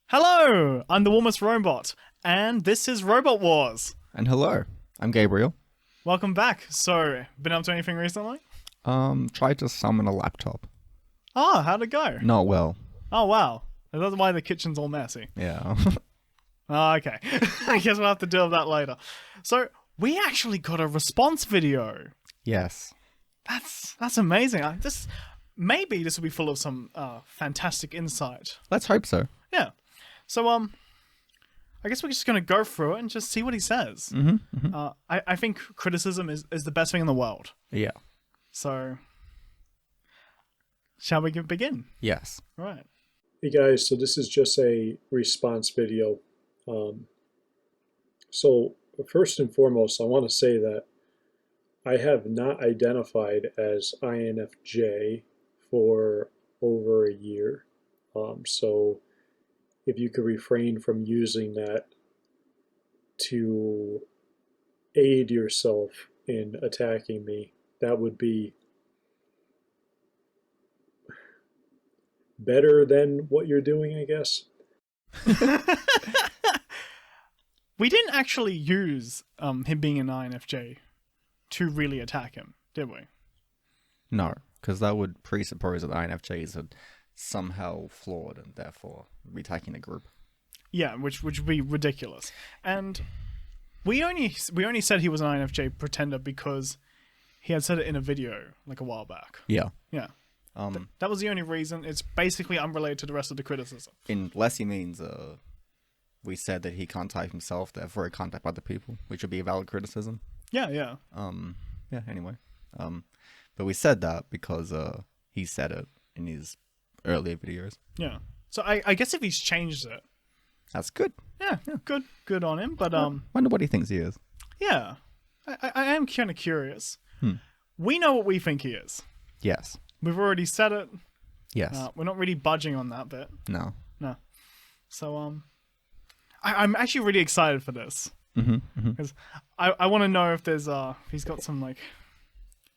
Hello, I'm the warmest robot, and this is Robot Wars. And hello, I'm Gabriel. Welcome back. So, been up to anything recently? Tried to summon a laptop. Oh, how'd it go? Not well. Oh, wow. That's why the kitchen's all messy. Yeah. Oh, okay. I guess we'll have to deal with that later. So, we actually got a response video. Yes. That's amazing. Maybe this will be full of some fantastic insight. Let's hope so. Yeah. So, I guess we're just going to go through it and just see what he says. I think criticism is the best thing in the world. Yeah. So, shall we begin? Yes. Right. Hey guys, so this is just a response video. So first and foremost, I want to say that I have not identified as INFJ for over a year. So if you could refrain from using that to aid yourself in attacking me, that would be better than what you're doing, I guess. We didn't actually use him being an INFJ to really attack him, did we? No, because that would presuppose that INFJs are somehow flawed and therefore be attacking the group. Yeah, which would be ridiculous. And we only said he was an INFJ pretender because he had said it in a video like a while back. Yeah. Yeah. That was the only reason. It's basically unrelated to the rest of the criticism. Unless he means we said that he can't type himself, therefore he can't type other people, which would be a valid criticism. Yeah, yeah. Yeah, anyway. But we said that because he said it in his earlier videos. Yeah. So I guess if he's changed it, that's good. Yeah. Good on him. But wonder what he thinks he is. Yeah. I am kind of curious. We know what we think he is. Yes. We've already said it. Yes. We're not really budging on that bit. No. So I'm actually really excited for this because I want to know if there's he's got some like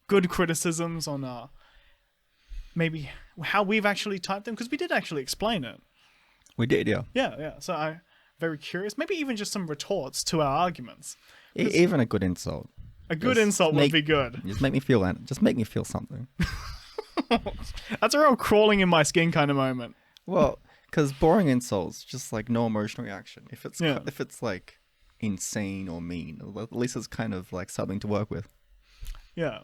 good criticisms on maybe how we've actually typed them, because we did actually explain it. We did, yeah. Yeah. So I'm very curious. Maybe even just some retorts to our arguments. Even a good insult. A good insult would be good. Just make me feel something. That's a real crawling in my skin kind of moment. Well, because boring insults, just like no emotional reaction. If it's like insane or mean, at least it's kind of like something to work with. Yeah.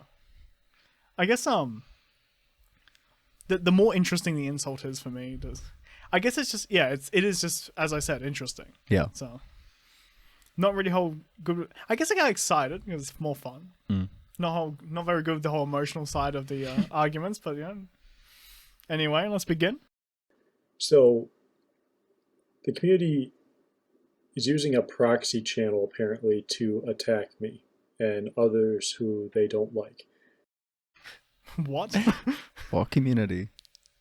I guess the more interesting the insult is for me, I guess it's just it is just, as I said, interesting. Yeah. So not really whole good. I guess I got excited because it's more fun. Not very good with the whole emotional side of the arguments, but yeah. Anyway, let's begin. So the community is using a proxy channel apparently to attack me and others who they don't like. What? What community?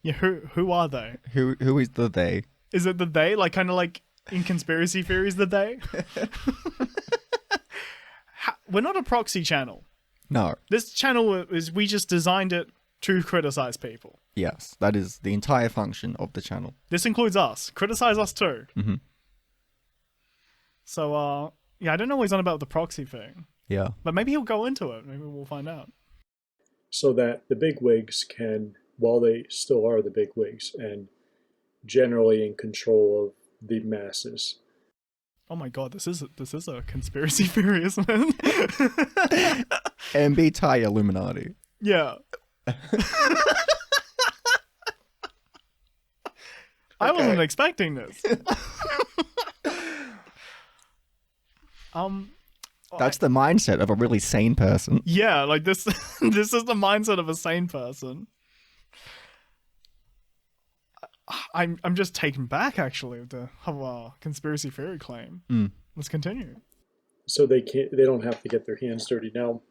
Yeah, who are they? Who is the they? Is it the they? Like kind of like in conspiracy theories, the they? We're not a proxy channel. No. This channel we just designed it to criticize people. Yes, that is the entire function of the channel. This includes us. Criticize us too. So, I don't know what he's on about the proxy thing. Yeah. But maybe he'll go into it. Maybe we'll find out. So that the bigwigs can, while they still are the bigwigs and generally in control of the masses. Oh my god, this is a conspiracy theory, isn't it? MBTI Illuminati. Yeah. I wasn't expecting this. That's the mindset of a really sane person. Yeah, like this this is the mindset of a sane person. I'm just taken back actually of the whole conspiracy theory claim. Let's continue. So they don't have to get their hands dirty now.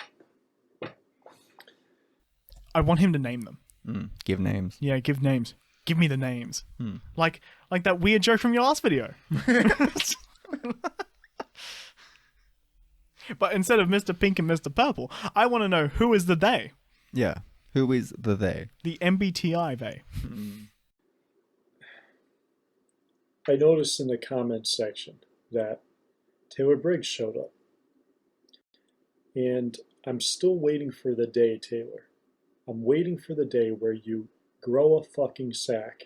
I want him to name them. Give names. Yeah, give names. Give me the names. Like that weird joke from your last video. But instead of Mr. Pink and Mr. Purple, I want to know who is the they. Yeah. Who is the they? The MBTI they. I noticed in the comments section that Taylor Briggs showed up. And I'm still waiting for the day, Taylor. I'm waiting for the day where you grow a fucking sack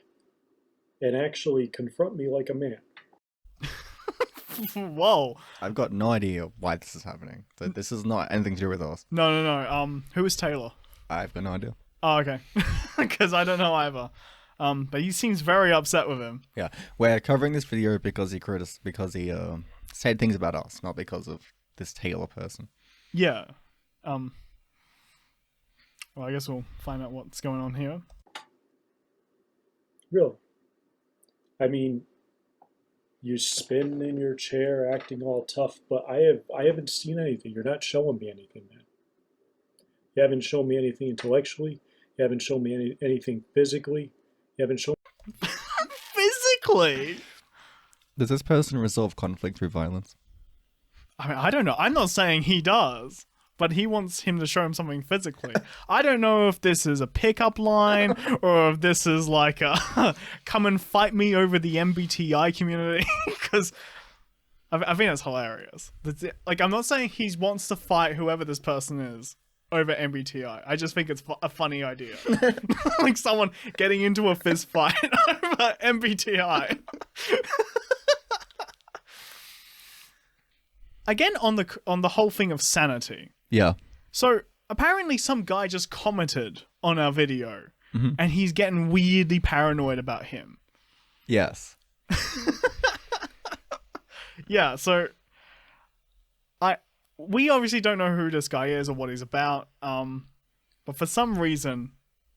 and actually confront me like a man. Whoa. I've got no idea why this is happening. So this is not anything to do with us. No. Who is Taylor? I've got no idea. Oh, okay. Because I don't know either. But he seems very upset with him. Yeah, we're covering this video because he said things about us, not because of this Taylor person. Yeah. Well, I guess we'll find out what's going on here. Really? I mean, you spin in your chair acting all tough, but I haven't seen anything. You're not showing me anything, man. You haven't shown me anything intellectually. You haven't shown me anything physically. You haven't shown Physically? Does this person resolve conflict through violence? I mean, I don't know. I'm not saying he does, but he wants him to show him something physically. I don't know if this is a pickup line or if this is like a come and fight me over the MBTI community, because I think that's hilarious. Like, I'm not saying he wants to fight whoever this person is over MBTI. I just think it's a funny idea. Like someone getting into a fist fight over MBTI. Again, on the whole thing of sanity. Yeah. So apparently some guy just commented on our video and he's getting weirdly paranoid about him. Yes. Yeah, so we obviously don't know who this guy is or what he's about, but for some reason,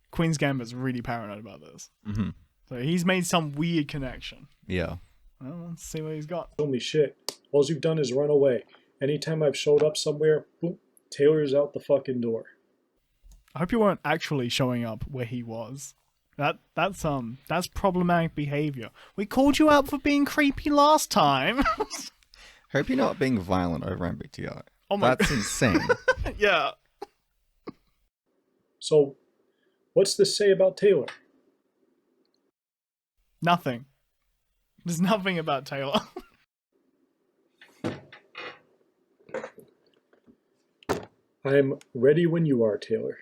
Queen's Gambit's really paranoid about this. Mm-hmm. So he's made some weird connection. Yeah. Well, let's see what he's got. me shit. All you've done is run away. Anytime I've showed up somewhere, boom, Taylor's out the fucking door. I hope you weren't actually showing up where he was. That's problematic behavior. We called you out for being creepy last time. Hope you're not being violent over MBTI. Oh my That's insane. Yeah. So, what's this say about Taylor? Nothing. There's nothing about Taylor. I'm ready when you are, Taylor.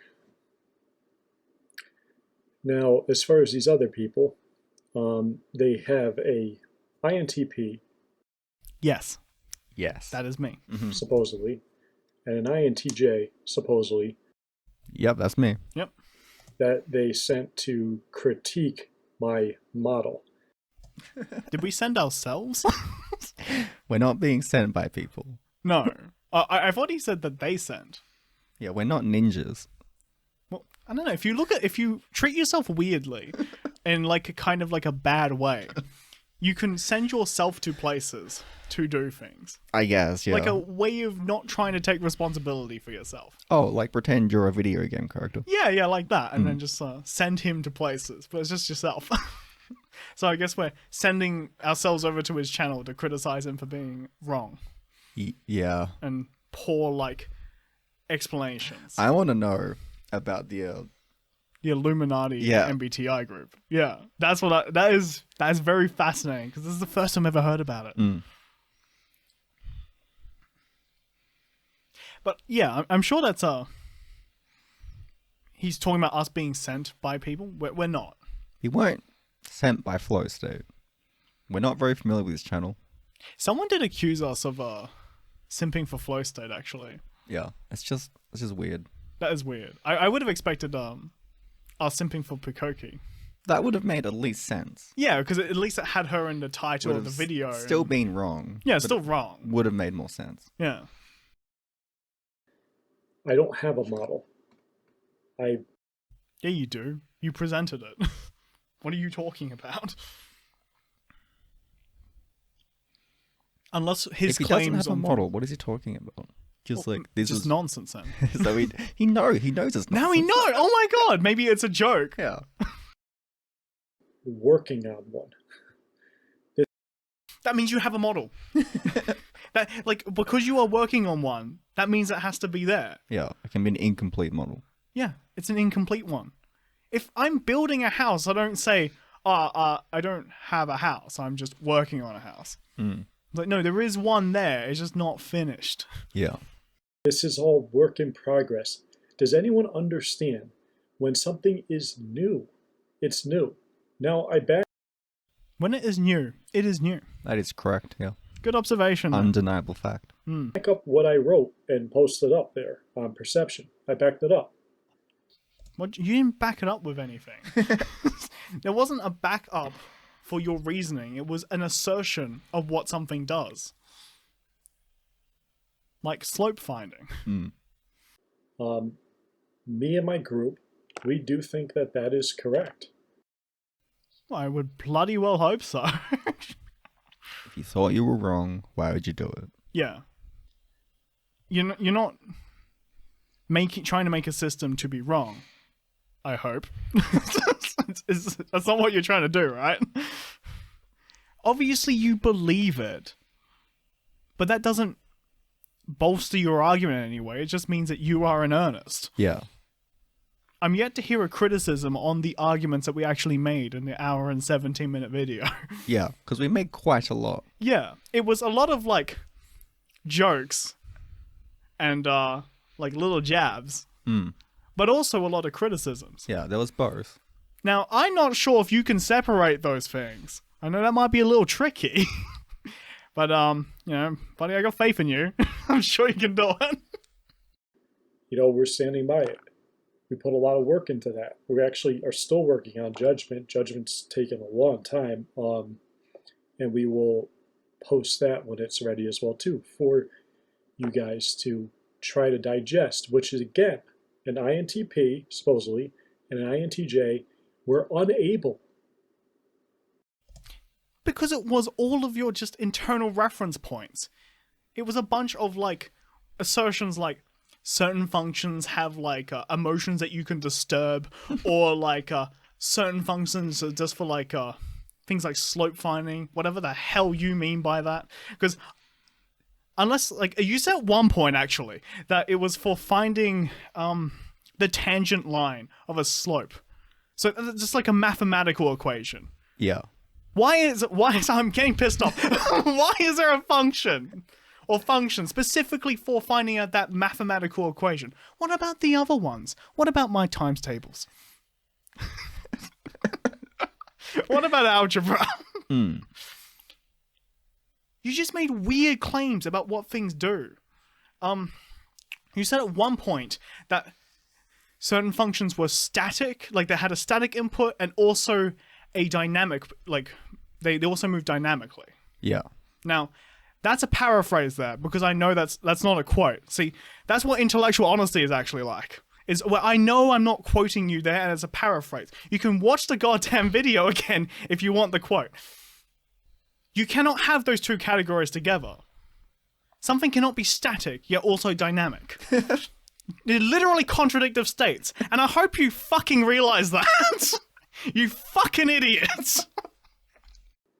Now, as far as these other people, they have a INTP, Yes, Yes. that is me. supposedly, and an INTJ, supposedly, Yep, that's me. Yep. that they sent to critique my model. Did we send ourselves? We're not being sent by people. No. I thought he said that they sent. Yeah, we're not ninjas. Well, I don't know. If you treat yourself weirdly in like a kind of like a bad way, you can send yourself to places to do things. I guess, yeah. Like a way of not trying to take responsibility for yourself. Oh, like pretend you're a video game character. Yeah, like that. And then just send him to places. But it's just yourself. So I guess we're sending ourselves over to his channel to criticize him for being wrong. Yeah. And poor, like, explanations. I want to know about the Illuminati Yeah. MBTI group. Yeah. That's what that is very fascinating because this is the first time I've ever heard about it. But yeah, I'm sure that's he's talking about us being sent by people. We're not. He weren't sent by Flow State. We're not very familiar with his channel. Someone did accuse us of simping for Flow State, actually. Yeah, it's just weird. That is weird. I would have expected us simping for Pukoki. That would have made at least sense. Yeah, because at least it had her in the title of the video. Still been wrong. Yeah, still wrong. Would have made more sense. Yeah. I don't have a model. Yeah, you do. You presented it. What are you talking about? Unless his If he claims doesn't have on a model, what is he talking about? Just like this just is nonsense then. So he knows it's nonsense. Now he knows. Oh my god, maybe it's a joke. Yeah. Working on one. That means you have a model. That like because you are working on one, that means it has to be there. Yeah, it can be an incomplete model. Yeah, it's an incomplete one. If I'm building a house, I don't say, I don't have a house. I'm just working on a house. Like, no, there is one there. It's just not finished. Yeah. This is all work in progress. Does anyone understand when something is new? It's new. Now, When it is new, it is new. That is correct, yeah. Good observation. Undeniable fact. back up what I wrote and posted up there on perception. I backed it up. What, you didn't back it up with anything. There wasn't a backup for your reasoning. It was an assertion of what something does. Like slope finding. Me and my group, we do think that that is correct. I would bloody well hope so. If you thought you were wrong, why would you do it? Yeah. You're not trying to make a system to be wrong. I hope. That's not what you're trying to do, right? Obviously you believe it. But that doesn't bolster your argument in any way. It just means that you are in earnest. Yeah. I'm yet to hear a criticism on the arguments that we actually made in the hour and 17-minute video. Yeah, because we made quite a lot. Yeah, it was a lot of, like, jokes and, like, little jabs. But also a lot of criticisms. Yeah, there was both. Now, I'm not sure if you can separate those things. I know that might be a little tricky. But, you know, buddy, I got faith in you. I'm sure you can do it. You know, we're standing by it. We put a lot of work into that. We actually are still working on judgment. Judgment's taken a long time. And we will post that when it's ready as well, too, for you guys to try to digest, which is, again, an INTP, supposedly, and an INTJ were unable. Because it was all of your just internal reference points. It was a bunch of, like, assertions like, certain functions have, like, emotions that you can disturb, or, like, certain functions are just for, like, things like slope finding, whatever the hell you mean by that. Because, unless, like, you said at one point, actually, that it was for finding, the tangent line of a slope. So, just like a mathematical equation. Yeah. Why is I'm getting pissed off. Why is there a function or function specifically for finding out that mathematical equation? What about the other ones? What about my times tables? What about algebra? You just made weird claims about what things do. You said at one point that certain functions were static, like they had a static input and also a dynamic, like they also move dynamically. Yeah. Now, that's a paraphrase there because I know that's not a quote. See, that's what intellectual honesty is actually like. Is well, I know I'm not quoting you there and it's a paraphrase. You can watch the goddamn video again if you want the quote. You cannot have those two categories together. Something cannot be static yet also dynamic. They're literally contradictive states, and I hope you fucking realize that. You fucking idiots!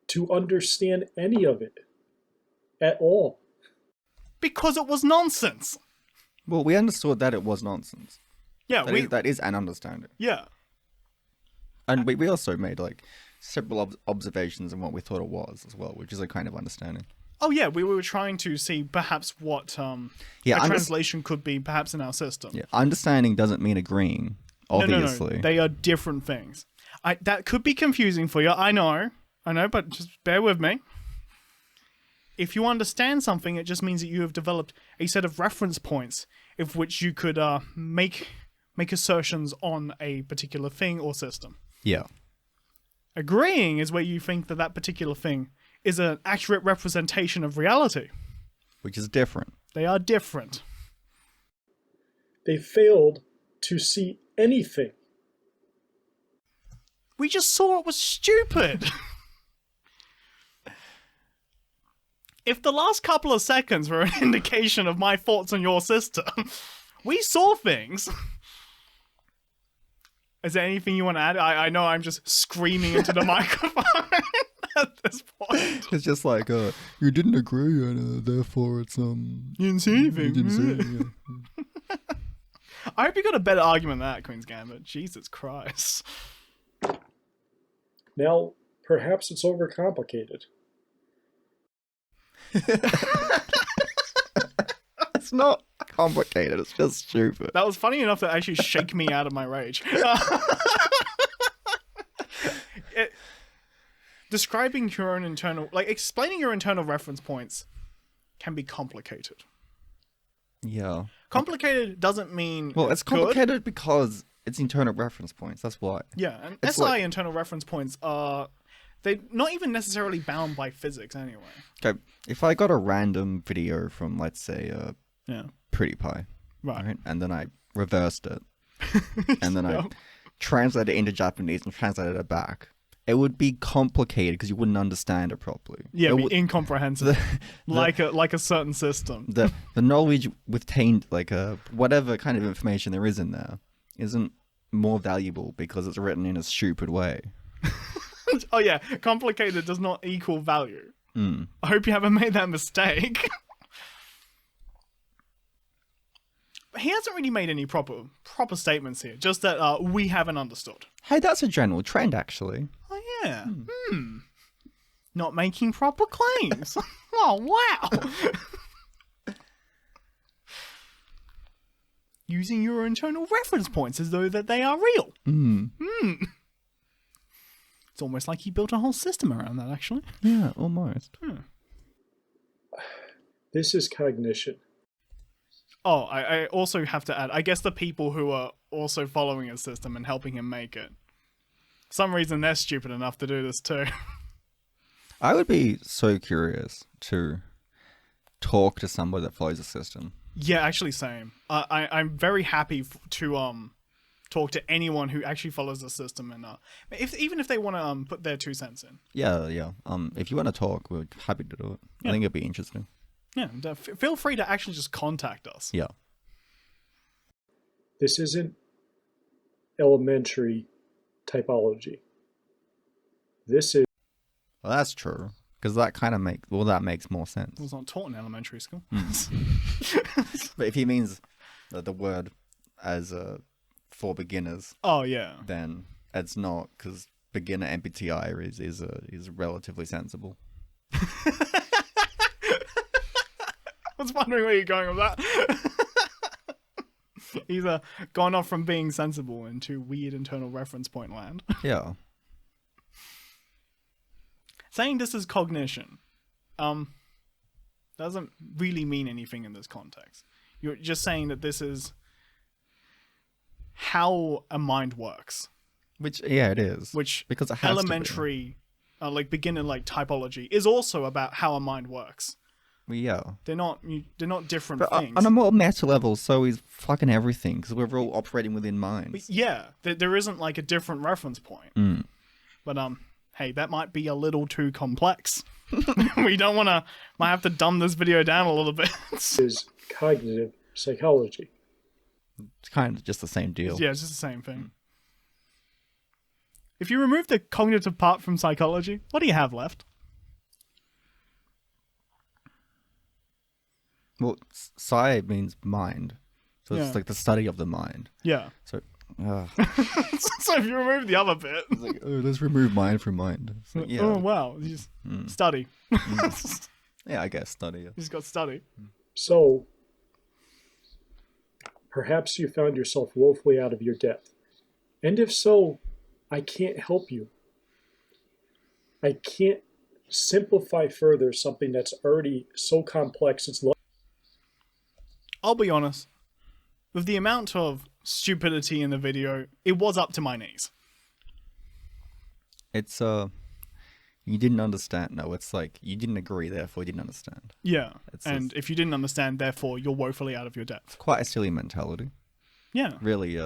To understand any of it at all. Because it was nonsense. Well, we understood that it was nonsense. Yeah, that is an understanding. Yeah. And we also made, like, several observations on what we thought it was as well, which is a kind of understanding. Oh yeah, we were trying to see perhaps what a translation could be perhaps in our system. Yeah, understanding doesn't mean agreeing, obviously. No. They are different things. That could be confusing for you, I know, but just bear with me. If you understand something, it just means that you have developed a set of reference points of which you could make assertions on a particular thing or system. Yeah. Agreeing is where you think that particular thing is an accurate representation of reality. Which is different. They are different. They failed to see anything. We just saw it was stupid. If the last couple of seconds were an indication of my thoughts on your system, we saw things. Is there anything you want to add? I know I'm just screaming into the microphone at this point. It's just like, you didn't agree, and therefore it's, You didn't see anything. You didn't see anything, yeah. I hope you got a better argument than that, Queen's Gambit. Jesus Christ. Now, perhaps it's overcomplicated. It's not complicated. It's just stupid. That was funny enough to actually shake me out of my rage. Describing your own internal, like explaining your internal reference points can be complicated. Yeah. Complicated doesn't mean Well, it's good. complicated because it's internal reference points. That's why. Yeah, and It's SI like- internal reference points are they're not even necessarily bound by physics anyway. Okay, if I got a random video from, let's say, Yeah. PewDiePie, Right. right, and then I reversed it, and then I Yep. translated it into Japanese and translated it back, it would be complicated because you wouldn't understand it properly. Yeah, It be would- incomprehensible. like a certain system. the knowledge withtained, like whatever kind of information there is in there, isn't more valuable because it's written in a stupid way. Oh yeah, complicated does not equal value. Mm. I hope you haven't made that mistake. But he hasn't really made any proper statements here. Just that we haven't understood. Hey, that's a general trend, actually. Oh yeah. Not making proper claims. Oh wow. Using your internal reference points as though that they are real. It's almost like he built a whole system around that, actually. Yeah, almost. This is cognition. Oh, I also have to add, I guess the people who are also following his system and helping him make it. For some reason, they're stupid enough to do this too. I would be so curious to talk to somebody that follows the system. Yeah, actually, same. I'm very happy to talk to anyone who actually follows the system, and even if they want to put their 2 cents in. Yeah. If you want to talk, we're happy to do it. Yeah. I think it'd be interesting. Yeah, and, feel free to actually just contact us. Yeah. This isn't elementary typology. This is Well, that's true. Because that kind of that makes more sense. It was not taught in elementary school. But if he means the word as for beginners, Oh yeah. then it's not, because beginner MBTI is relatively sensible. I was wondering where you're going with that. He's gone off from being sensible into weird internal reference point land. Yeah. Saying this is cognition doesn't really mean anything in this context. You're just saying that this is how a mind works. Which, yeah, it is. Which because it has elementary, like beginner like typology is also about how a mind works. to be. Yeah. They're not different But things. on a more meta level, so is fucking everything, because we're all operating within minds. Yeah, there isn't like a different reference point. But hey, that might be a little too complex. We don't want to. Might have to dumb this video down a little bit. is cognitive psychology. It's kind of just the same deal. Yeah, it's just the same thing. If you remove the cognitive part from psychology, what do you have left? Well, psi means mind. So Yeah. it's like the study of the mind. Yeah. So, So if you remove the other bit, it's like, oh, let's remove mind from mind. It's like, yeah. oh wow, you just study. Yeah, I guess study. You just got study. So, perhaps you found yourself woefully out of your depth. And if so, I can't help you. I can't simplify further something that's already so complex it's I'll be honest. With the amount of stupidity in the video, it was up to my knees. It's you didn't understand. No, it's like you didn't agree, therefore you didn't understand. Yeah. It's And if you didn't understand, therefore, you're woefully out of your depth. Quite a silly mentality. Yeah. Really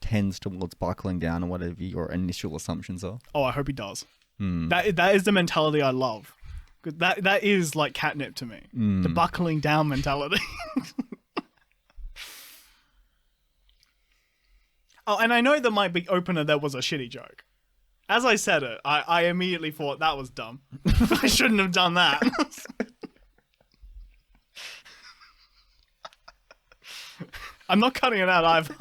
tends towards buckling down on whatever your initial assumptions are. Oh, I hope he does. That is the mentality I love. 'Cause that is like catnip to me. The buckling down mentality. Oh, and I know that my big opener there was a shitty joke. As I said it, I immediately thought that was dumb. I shouldn't have done that. I'm not cutting it out either.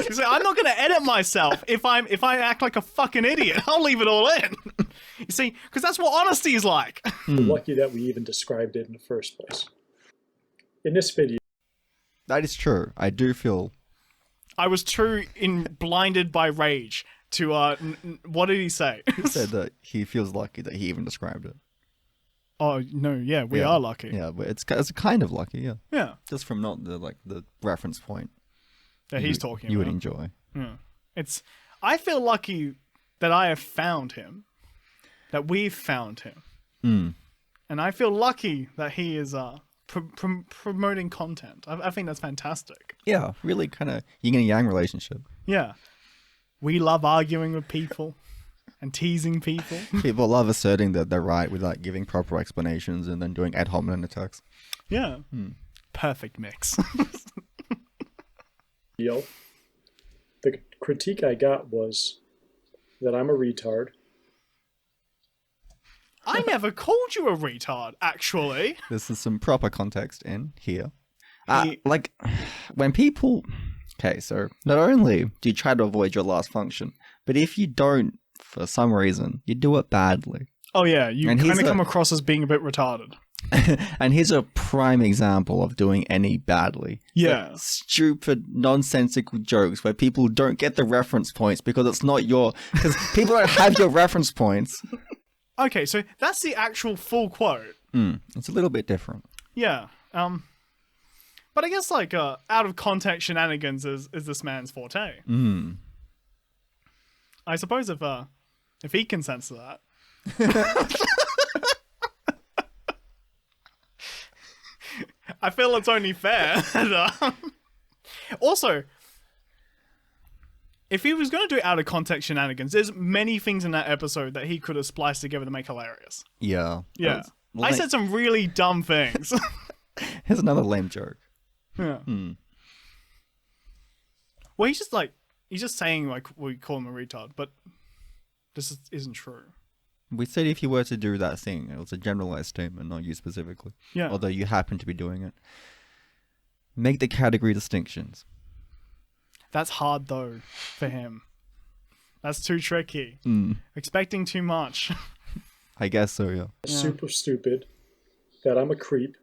He's like, I'm not going to edit myself if I act like a fucking idiot. I'll leave it all in. You see, because that's what honesty is like. We're lucky that we even described it in the first place. In this video, That is true. I do feel... I was too blinded by rage to, what did he say? He said that he feels lucky that he even described it. Oh, no, yeah, we are lucky. Yeah, but it's kind of lucky, yeah. Yeah. Just from not the reference point That he's talking you about. would enjoy. Yeah. I feel lucky that I have found him. That we've found him. And I feel lucky that he is promoting content. I think that's fantastic. Yeah, really kind of yin and yang relationship. Yeah. We love arguing with people and teasing people. People love asserting that they're right without giving proper explanations and then doing ad hominem attacks. Yeah. Perfect mix. the critique I got was that I'm a retard. I never called you a retard, actually. This is some proper context in here. Like, when people... Okay, so not only do you try to avoid your last function, but if you don't, for some reason, you do it badly. Oh yeah, you kind of come across as being a bit retarded. And here's a prime example of doing any badly. Yeah. Like stupid, nonsensical jokes where people don't get the reference points because it's not because people don't have your reference points. Okay, so that's the actual full quote. It's a little bit different. Yeah. But I guess like out of context shenanigans is this man's forte. I suppose if he consents to that. I feel it's only fair. Also, if he was going to do out of context shenanigans, there's many things in that episode that he could have spliced together to make hilarious. Yeah. Yeah. I said some really dumb things. Here's another lame joke. Yeah. Well, he's just saying like we call him a retard, but this isn't true. We said if you were to do that thing, it was a generalized statement, not you specifically. Yeah. Although you happen to be doing it. Make the category distinctions. That's hard though for him. That's too tricky. Expecting too much. I guess so, yeah. Super stupid. That I'm a creep.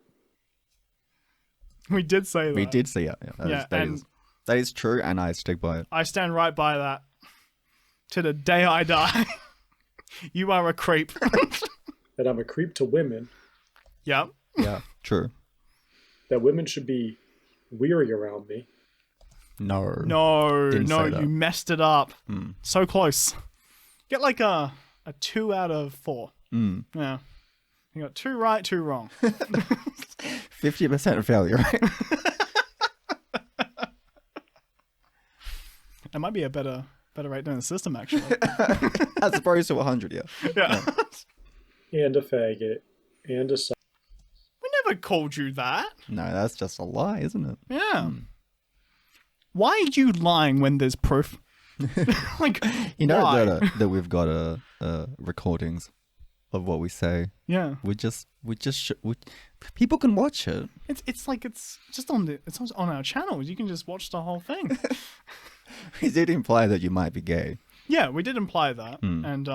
We did say that. We did say it. Yeah, that is true, and I stick by it. I stand right by that. To the day I die. You are a creep. That I'm a creep to women. Yep. Yeah, true. That women should be weary around me. No, you messed it up. So close. Get like a 2 out of 4. Yeah. You got 2 right, 2 wrong. 50% failure, right? That might be a better rate than the system, actually. As opposed to 100, yeah. Yeah. And a faggot. And a... We never called you that. No, that's just a lie, isn't it? Yeah. Why are you lying when there's proof? Like, you know why? that we've got recordings of what we say. Yeah. People can watch it. It's like it's on our channels. You can just watch the whole thing. We did imply that you might be gay. Yeah, we did imply that, and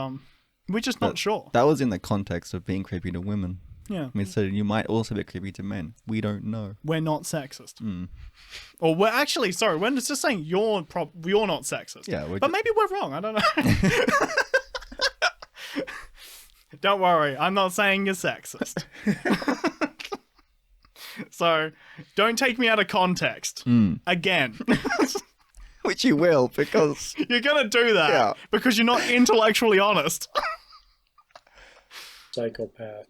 we're just not sure. That was in the context of being creepy to women. Yeah. We said you might also be creepy to men. We don't know. We're not sexist. Or we're actually, sorry, we're just saying you're not sexist. Yeah. But maybe we're wrong. I don't know. Don't worry. I'm not saying you're sexist. So don't take me out of context. Again. Which you will, because... You're going to do that because you're not intellectually honest. Psychopath.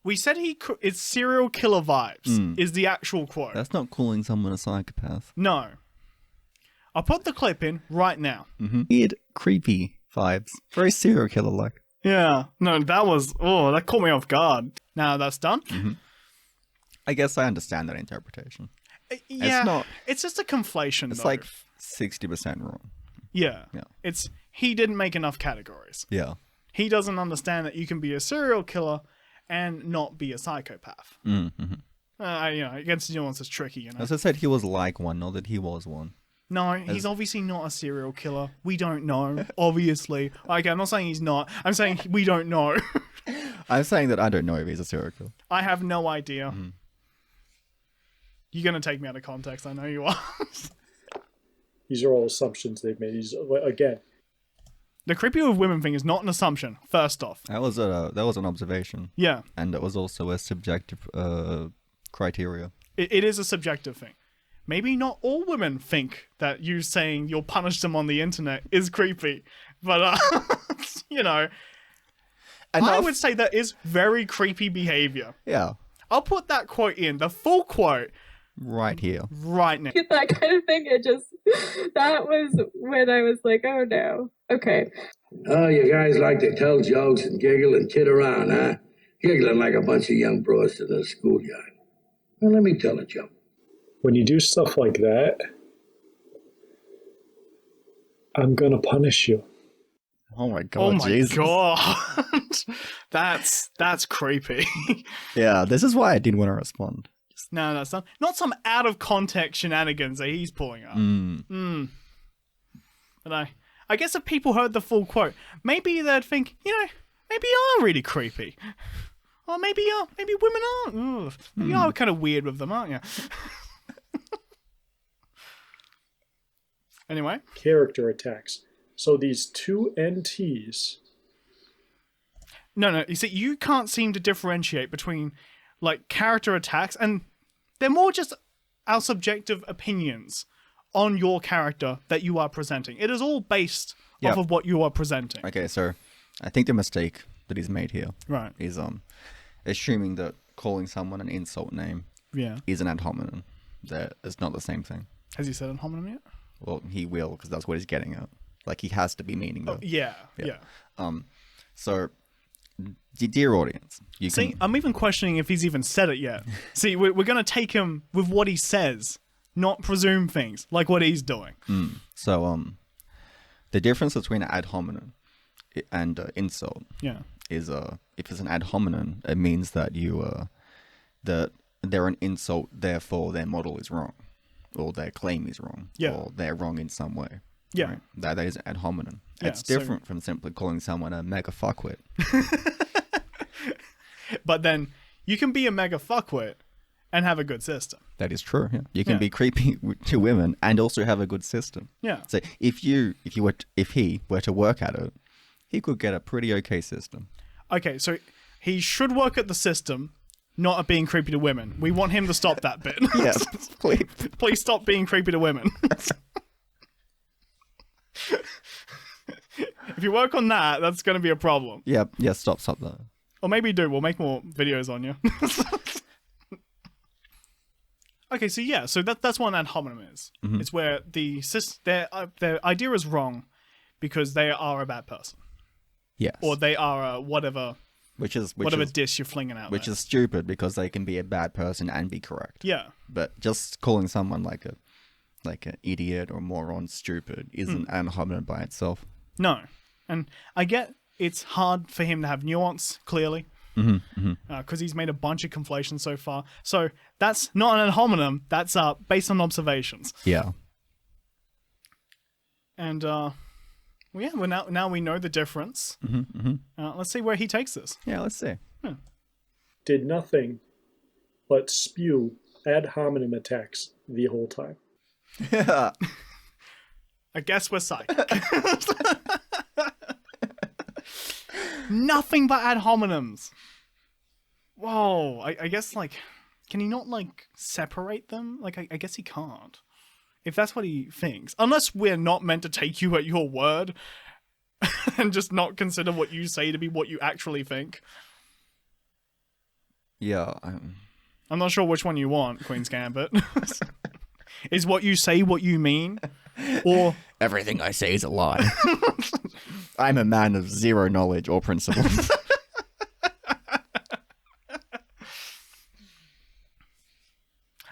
We said it's serial killer vibes is the actual quote. That's not calling someone a psychopath. No. I'll put the clip in right now. Weird, creepy vibes. Very serial killer-like. Yeah. No, that caught me off guard. Now that's done. I guess I understand that interpretation. Yeah. It's just a conflation, It's though. like 60% wrong. Yeah. Yeah. He didn't make enough categories. Yeah. He doesn't understand that you can be a serial killer and not be a psychopath. Against nuance is tricky, As I said, he was like one, not that he was one. No, he's obviously not a serial killer. We don't know, obviously. Okay, I'm not saying he's not. I'm saying we don't know. I'm saying that I don't know if he's a serial killer. I have no idea. You're going to take me out of context. I know you are. These are all assumptions they've made. Again, the creepy with women thing is not an assumption, first off. That was an observation. Yeah. And it was also a subjective criteria. It is a subjective thing. Maybe not all women think that you saying you'll punish them on the internet is creepy. But, I would say that is very creepy behavior. Yeah. I'll put that quote in, the full quote. Right here. Right now. That kind of thing, that was when I was like, oh no. Okay. Oh, you guys like to tell jokes and giggle and kid around, huh? Giggling like a bunch of young bros in the schoolyard. Well, let me tell a joke. when you do stuff like that, I'm gonna punish you. Oh my god! Oh my Jesus. god, that's creepy. Yeah, this is why I didn't want to respond. No, that's not some out of context shenanigans that he's pulling up. But I guess if people heard the full quote, maybe they'd think, maybe you are really creepy, or maybe women aren't. Ugh. Maybe you are kind of weird with them, aren't you? Anyway, Character attacks. So these two NTs. No. You see, you can't seem to differentiate between like character attacks, and they're more just our subjective opinions on your character that you are presenting. It is all based off of what you are presenting. Okay, so I think the mistake that he's made here is assuming that calling someone an insult name is an ad hominem. That is not the same thing. Has he said ad hominem yet? Well, he will, because that's what he's getting at. Like, he has to be meaning that. Yeah. So, dear audience, you See, I'm even questioning if he's even said it yet. See, we're going to take him with what he says, not presume things, like what he's doing. So, the difference between ad hominem and insult is, if it's an ad hominem, it means that that they're an insult, therefore their model is wrong, or their claim is wrong, or they're wrong in some way. Yeah. Right? That is ad hominem. Yeah, it's different from simply calling someone a mega fuckwit. But then you can be a mega fuckwit and have a good system. That is true. Yeah. You can be creepy to women and also have a good system. Yeah. So if he were to work at it, he could get a pretty okay system. Okay, so he should work at the system, not at being creepy to women. We want him to stop that bit. Yes, please. Please stop being creepy to women. If you work on that, that's going to be a problem. Yeah, stop that. Or maybe do. We'll make more videos on you. Okay, so that's what an ad hominem is. Mm-hmm. It's where their idea is wrong because they are a bad person. Yes. Or they are whatever whatever dish you're flinging out. Which is stupid because they can be a bad person and be correct. Yeah. But just calling someone like an idiot or moron stupid isn't an ad hominem by itself. No. And I get it's hard for him to have nuance, clearly. Because he's made a bunch of conflations so far. So that's not an ad hominem. That's based on observations. Yeah. And well, now we know the difference. Let's see where he takes this. Yeah, let's see. Did nothing but spew ad hominem attacks the whole time. Yeah. I guess we're psychic. Nothing but ad hominems. Whoa. I guess, can he not, separate them? I guess he can't. If that's what he thinks. Unless we're not meant to take you at your word and just not consider what you say to be what you actually think. Yeah. I'm not sure which one you want, Queen's Gambit. Is what you say what you mean? Or everything I say is a lie. I'm a man of zero knowledge or principles.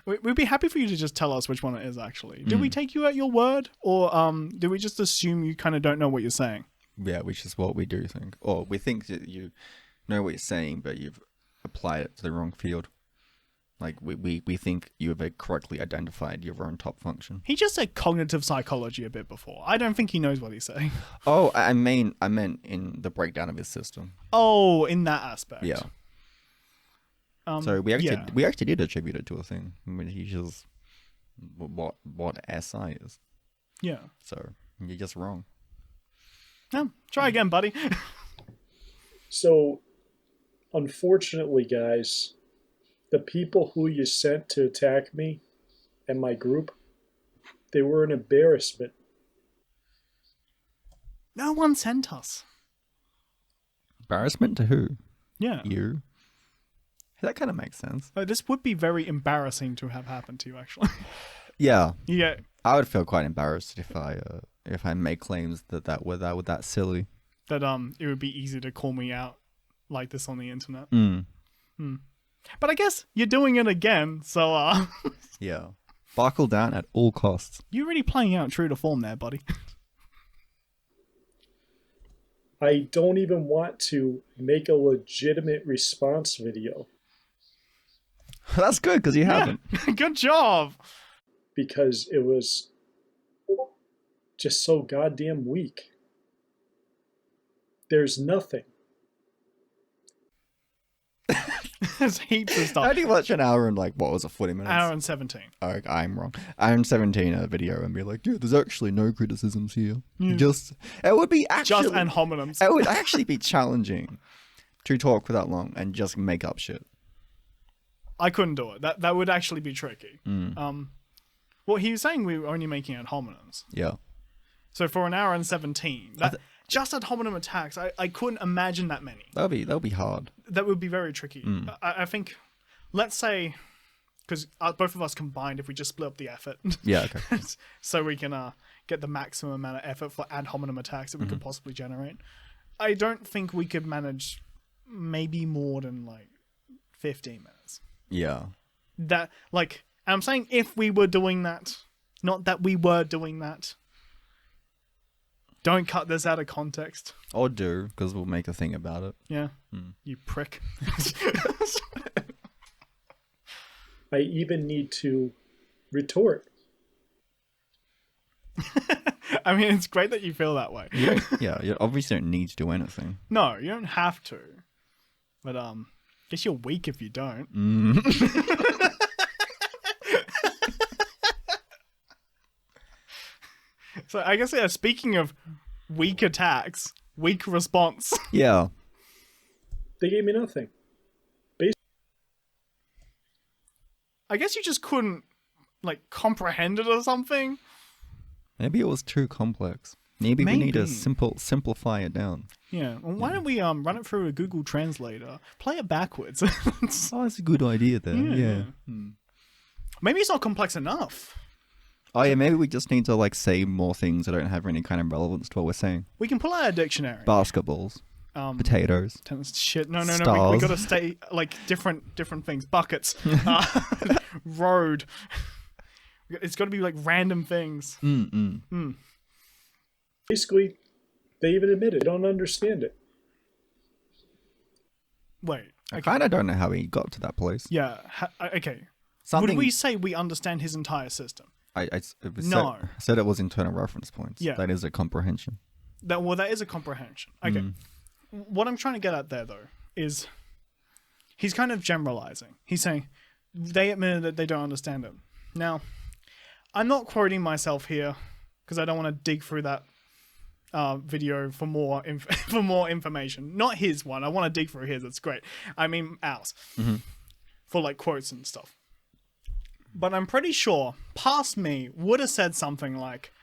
We'd be happy for you to just tell us which one it is, actually. Do we take you at your word? Or do we just assume you kind of don't know what you're saying? Yeah, which is what we do think. Or we think that you know what you're saying, but you've applied it to the wrong field. Like, we think you have correctly identified your own top function. He just said cognitive psychology a bit before. I don't think he knows what he's saying. Oh, I meant in the breakdown of his system. Oh, in that aspect. Yeah. So we actually did attribute it to a thing. I mean, he just what SI is. Yeah. So you're just wrong. Try again, buddy. So, unfortunately, guys, the people who you sent to attack me and my group, they were an embarrassment. No one sent us. Embarrassment to who? Yeah. You. That kind of makes sense. This would be very embarrassing to have happened to you, actually. Yeah. Yeah. I would feel quite embarrassed if I made claims that were that silly. That it would be easy to call me out like this on the internet. But I guess you're doing it again, so yeah. Buckle down at all costs. You're really playing out true to form there, buddy. I don't even want to make a legitimate response video. That's good, because you haven't. Good job. Because it was just so goddamn weak. There's nothing. There's heaps of stuff. How do you watch an hour and what was it, 40 minutes? Hour and 17. Oh, I'm wrong. Hour and 17 a video and be like, yeah, there's actually no criticisms here. It would be actually... Just and homonyms. It would actually be challenging to talk for that long and just make up shit. I couldn't do it. That would actually be tricky. Well, he was saying we were only making ad hominems. Yeah. So for an hour and 17, just ad hominem attacks, I couldn't imagine that many. That'll be hard. That would be very tricky. I think, let's say, because both of us combined, if we just split up the effort. Yeah, okay. So we can get the maximum amount of effort for ad hominem attacks that we could possibly generate. I don't think we could manage maybe more than 15 minutes. Yeah. And I'm saying if we were doing that, not that we were doing that. Don't cut this out of context. Or do, because we'll make a thing about it. Yeah. You prick. I even need to retort. I mean, it's great that you feel that way. Yeah, you obviously don't need to do anything. No, you don't have to. But, guess you're weak if you don't. So I guess, speaking of weak attacks, weak response. Yeah. They gave me nothing. I guess you just couldn't, comprehend it or something. Maybe it was too complex. Maybe we need to simplify it down. Yeah. Well, why don't we run it through a Google Translator? Play it backwards. Oh, that's a good idea there. Yeah. Maybe it's not complex enough. Oh, yeah, maybe we just need to, say more things that don't have any kind of relevance to what we're saying. We can pull out a dictionary. Basketballs. Potatoes. Shit. No. Stars. We gotta stay, different things. Buckets. Road. It's gotta be, random things. Basically, they even admit it. They don't understand it. Wait. I kind of don't know how he got to that place. Yeah. Okay. Something... Would we say we understand his entire system? Said it was internal reference points. Yeah. That is a comprehension. That is a comprehension. Okay. What I'm trying to get at there, though, is he's kind of generalizing. He's saying they admitted that they don't understand it. Now, I'm not quoting myself here because I don't want to dig through that video for more information. Not his one. I want to dig through his. It's great. I mean ours. For quotes and stuff. But I'm pretty sure past me would have said something like,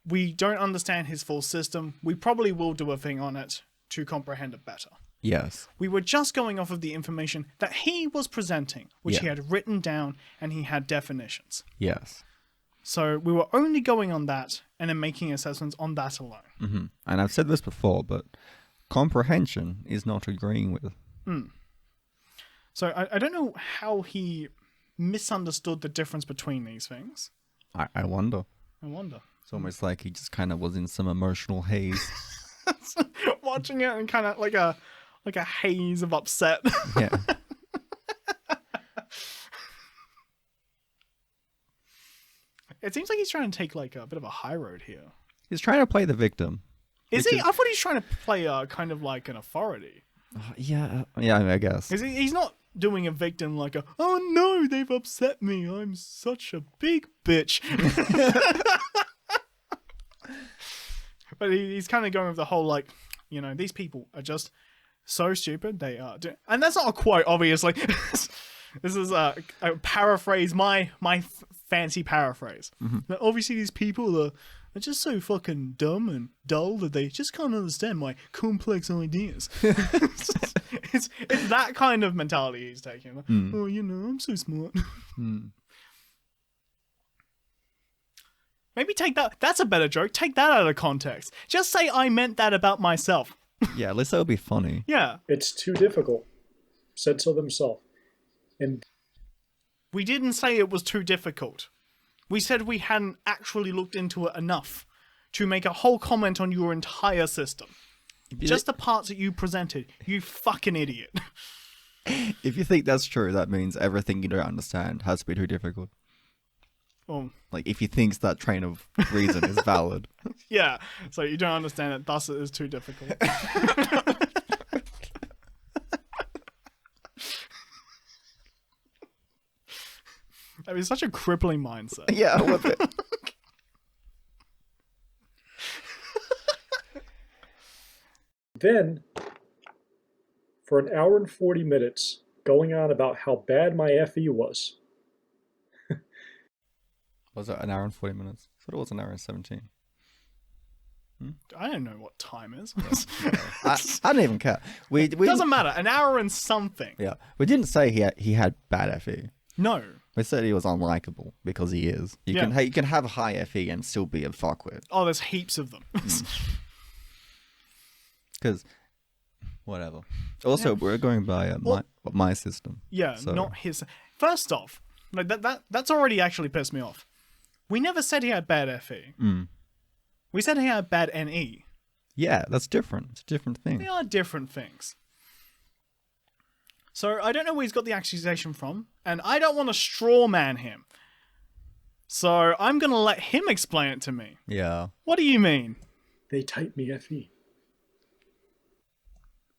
we don't understand his full system. We probably will do a thing on it to comprehend it better. Yes. We were just going off of the information that he was presenting, which he had written down, and he had definitions. Yes. So we were only going on that and then making assessments on that alone. And I've said this before, but comprehension is not agreeing with. So I don't know how he misunderstood the difference between these things. I wonder. It's almost like he just kind of was in some emotional haze. Watching it and kind of like a haze of upset. Yeah. It seems like he's trying to take like a bit of a high road here. He's trying to play the victim. Is he? I thought he's trying to play kind of like an authority. Yeah, I guess. He's not doing a victim like oh no, they've upset me. I'm such a big bitch. But he's kind of going with the whole like, these people are just so stupid. They are, and that's not a quote, obviously. This is a paraphrase, my fancy paraphrase. Now, obviously, these people are just so fucking dumb and dull that they just can't understand my complex ideas. It's that kind of mentality he's taking. Like, oh, I'm so smart. Maybe take that. That's a better joke. Take that out of context. Just say I meant that about myself. Yeah, at least that would be funny. Yeah. It's too difficult. Said so themselves. And we didn't say it was too difficult. We said we hadn't actually looked into it enough to make a whole comment on your entire system. Just the parts that you presented. You fucking idiot. If you think that's true, that means everything you don't understand has to be too difficult. Oh. Like, if he thinks that train of reason is valid. Yeah, so you don't understand it, thus it is too difficult. I mean, such a crippling mindset. Yeah, a little bit. then, for an hour and 40 minutes, going on about how bad my FE was. Was it an hour and 40 minutes? I thought it was an hour and 17. I don't know what time is. I don't even care. We doesn't matter. An hour and something. Yeah, we didn't say he had bad FE. No. We said he was unlikable because he is. You can have a high FE and still be a fuckwit. Oh, there's heaps of them. Because whatever. Also, we're going by my system. Yeah, so. Not his. First off, like that's already actually pissed me off. We never said he had bad FE. We said he had bad NE. Yeah, that's different. It's a different thing. They are different things. So I don't know where he's got the accusation from, and I don't want to straw man him. So I'm going to let him explain it to me. Yeah. What do you mean? They typed me FE.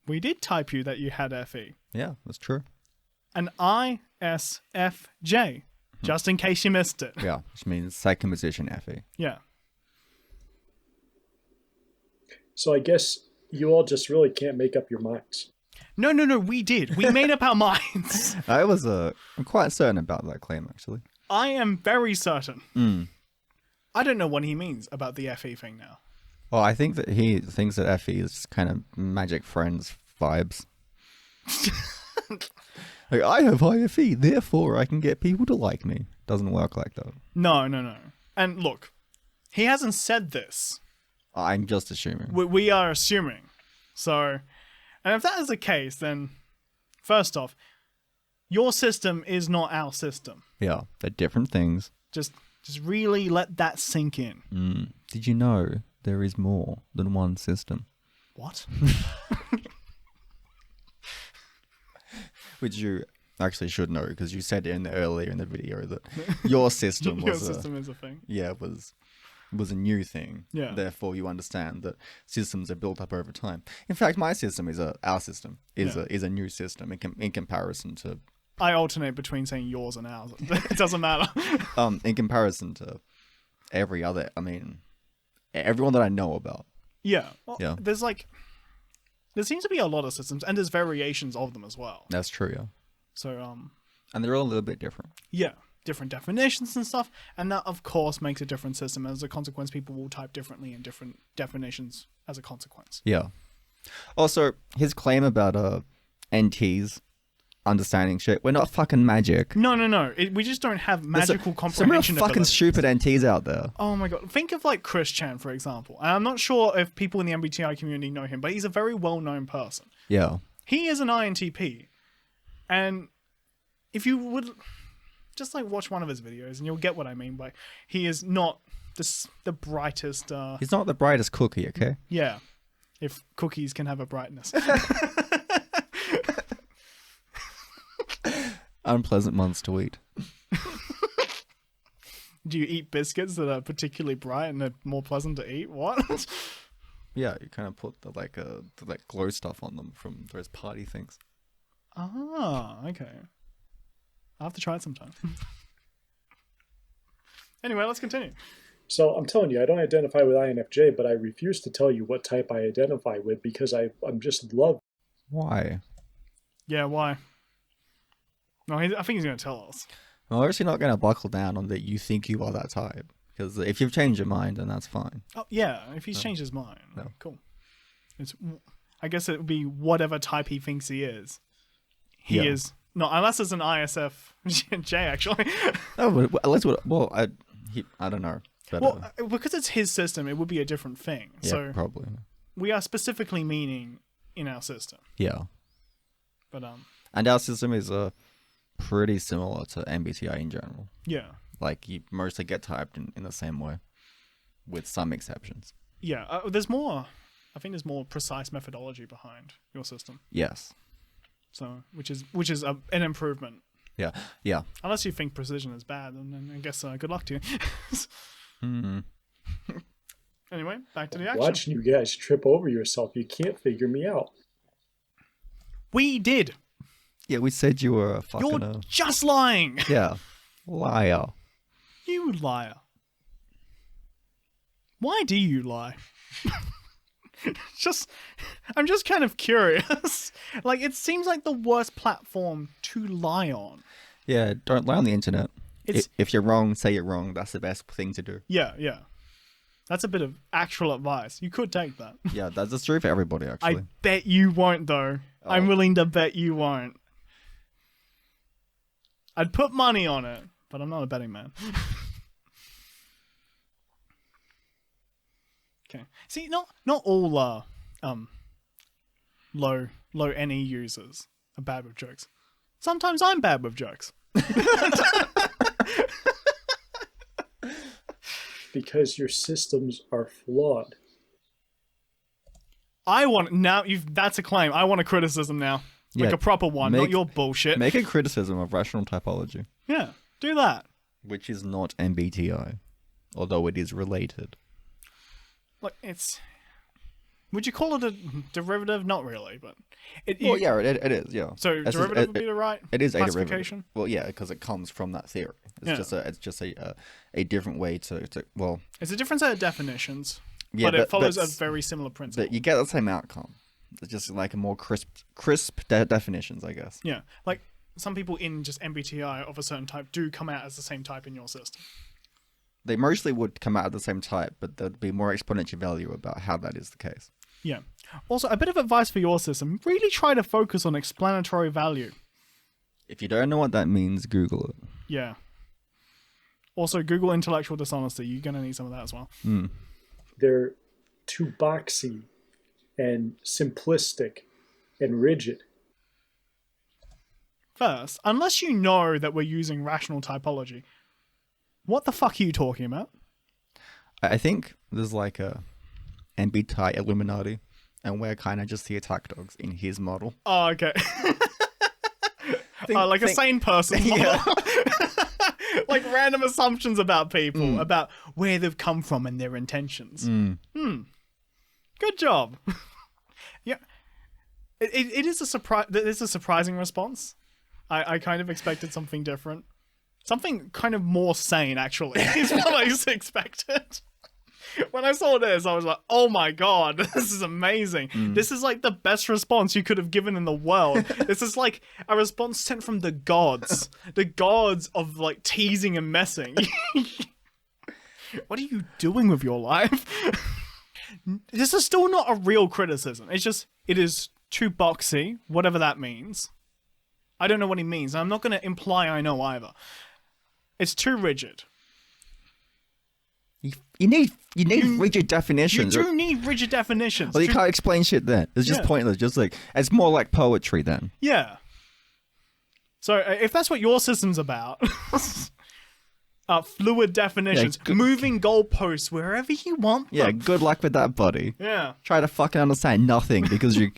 We did type you that you had FE. Yeah, that's true. An ISFJ, just in case you missed it. Yeah, which means second position FE. Yeah. So I guess you all just really can't make up your minds. No, we did. We made up our minds. I'm quite certain about that claim, actually. I am very certain. I don't know what he means about the FE thing now. Well, I think that he thinks that FE is kind of magic friends vibes. Like, I have high FE, therefore I can get people to like me. Doesn't work like that. No. And look, he hasn't said this. I'm just assuming. We are assuming. So, and if that is the case, then first off, your system is not our system. Yeah, they're different things. Just really let that sink in. Did you know there is more than one system? What? Which you actually should know, because you said earlier in the video that your system was system is a thing. Yeah, was a new thing. Yeah. Therefore, you understand that systems are built up over time. In fact, my system our system is a new system in comparison to. I alternate between saying yours and ours. It doesn't matter. In comparison to everyone that I know about. Yeah. Well, Yeah. There seems to be a lot of systems, and there's variations of them as well. That's true, yeah. So, and they're all a little bit different. Yeah. Different definitions and stuff, and that of course makes a different system. As a consequence, people will type differently in different definitions as a consequence. Yeah. Also, his claim about NTs understanding shit, we're not fucking magic. No. We just don't have magical comprehension. Some real fucking stupid NTs out there. Oh my god. Think of like Chris Chan, for example. And I'm not sure if people in the MBTI community know him, but he's a very well-known person. Yeah. He is an INTP. And if you would just like watch one of his videos and you'll get what I mean by he is not the brightest He's not the brightest cookie, okay? Yeah. If cookies can have a brightness. Unpleasant ones to eat. Do you eat biscuits that are particularly bright and they're more pleasant to eat? What? Yeah, you kind of put the glow stuff on them from those party things. Ah, okay. I'll have to try it sometime. Anyway, let's continue. So I'm telling you, I don't identify with INFJ, but I refuse to tell you what type I identify with because I'm just love. Why? Yeah, why? No, I think he's going to tell us. Well, obviously not going to buckle down on that you think you are that type. Because if you've changed your mind, then that's fine. Oh, yeah, if he's changed his mind. No. Cool. I guess it would be whatever type he thinks he is. He is. No, unless it's an ISFJ, actually. Oh, I don't know. But, well, because it's his system, it would be a different thing. yeah, So probably. we are specifically meaning in our system. Yeah. But And our system is pretty similar to MBTI in general. yeah. Like, you mostly get typed in the same way, with some exceptions. Yeah, I think there's more precise methodology behind your system. Yes. So, which is an improvement. Yeah. Yeah. Unless you think precision is bad, then I guess good luck to you. Mm-hmm. Anyway, back to the action. Watching you guys trip over yourself, you can't figure me out. We did. Yeah, we said you were a fucking... You're just lying. Yeah. Liar. You liar. Why do you lie? I'm just kind of curious. Like, it seems like the worst platform to lie on. Yeah, don't lie on the internet. If you're wrong, say you're wrong. That's the best thing to do. Yeah. That's a bit of actual advice. You could take that. Yeah, that's true for everybody, actually. I bet you won't, though. Oh. I'm willing to bet you won't. I'd put money on it, but I'm not a betting man. Okay. See, not all low NE users are bad with jokes. Sometimes I'm bad with jokes. Because your systems are flawed. That's a claim. I want a criticism now. Like Yeah, a proper one, not your bullshit. Make a criticism of rational typology, Yeah, do that. which is not MBTI, although it is related. Like, would you call it a derivative? Not really, but it Well, yeah, it is, yeah. So derivative would be the right It is a classification? derivative. Well, yeah, because it comes from that theory. It's Yeah. just a different way to well, It's a different set of definitions, yeah, but it follows a that's- very similar principle. but you get the same outcome. It's just like a more crisp definitions, I guess. Yeah, like some people in just MBTI of a certain type do come out as the same type in your system. They mostly would come out of the same type, but there'd be more exponential value about how that is the case. Yeah. Also, a bit of advice for your system. Really try to focus on explanatory value. If you don't know what that means, Google it. Yeah. Also, Google intellectual dishonesty. You're going to need some of that as well. They're too boxy and simplistic and rigid. First, unless you know that we're using rational typology, what the fuck are you talking about? I think there's like a MBTI Illuminati, and we're kind of just the attack dogs in his model. Oh, okay. A sane person. Yeah. Like random assumptions about people, about where they've come from and their intentions. Good job. Yeah. It is a surprise. It's a surprising response. I kind of expected something different. Something kind of more sane, actually, is what I expected. When I saw this, I was like, oh my god, this is amazing. This is like the best response you could have given in the world. This is like a response sent from the gods. The gods of like teasing and messing. What are you doing with your life? This is still not a real criticism. It is too boxy, whatever that means. I don't know what he means. I'm not going to imply I know either. It's too rigid. You need rigid definitions. You do need rigid definitions. Well, you can't explain shit then. It's just pointless. Just like, it's more like poetry then. Yeah. So if that's what your system's about, fluid definitions, moving goalposts wherever you want them. Yeah, good luck with that, buddy. Yeah. Try to fucking understand nothing because you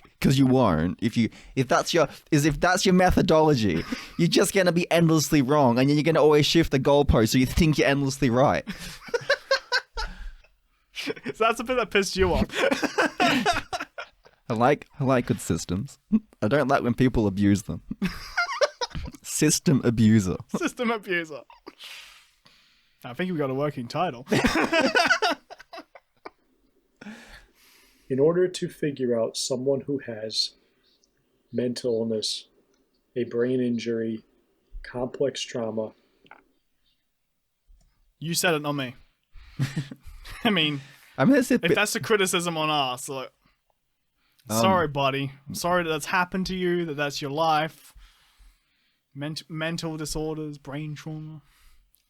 won't. If that's your methodology, you're just gonna be endlessly wrong, and then you're gonna always shift the goalpost so you think you're endlessly right. So that's a bit that pissed you off. I like good systems. I don't like when people abuse them. System abuser. System abuser. I think we got a working title. In order to figure out someone who has mental illness, a brain injury, complex trauma. You said it, not me. I mean, that's if that's a criticism on us, like, sorry, buddy. I'm sorry that's happened to you, that's your life. Mental disorders, brain trauma.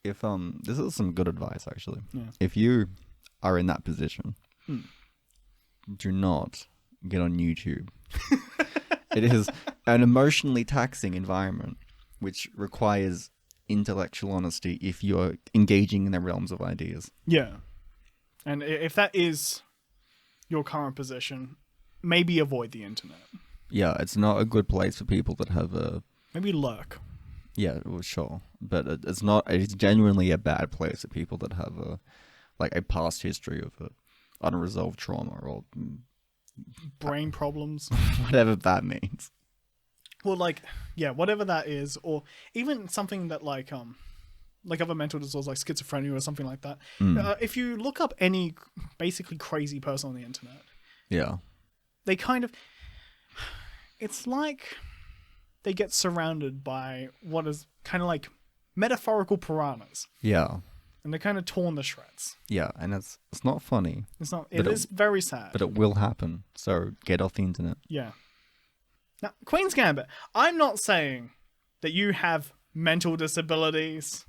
If this is some good advice actually. Yeah. If you are in that position, do not get on YouTube. It is an emotionally taxing environment which requires intellectual honesty if you're engaging in the realms of ideas. Yeah. And if that is your current position, maybe avoid the internet. Yeah, it's not a good place for people that have maybe lurk. Yeah, well, sure, but it's not. It's genuinely a bad place for people that have a past history of unresolved trauma or brain problems, whatever that means. Well, whatever that is, or even something that like other mental disorders like schizophrenia or something like that. If you look up any basically crazy person on the internet, yeah, they kind of, it's like they get surrounded by what is kind of like metaphorical piranhas. Yeah. And they're kind of torn to shreds. Yeah, and it's not funny. It's not. It is very sad. But it will happen. So get off the internet. Yeah. Now, Queen's Gambit. I'm not saying that you have mental disabilities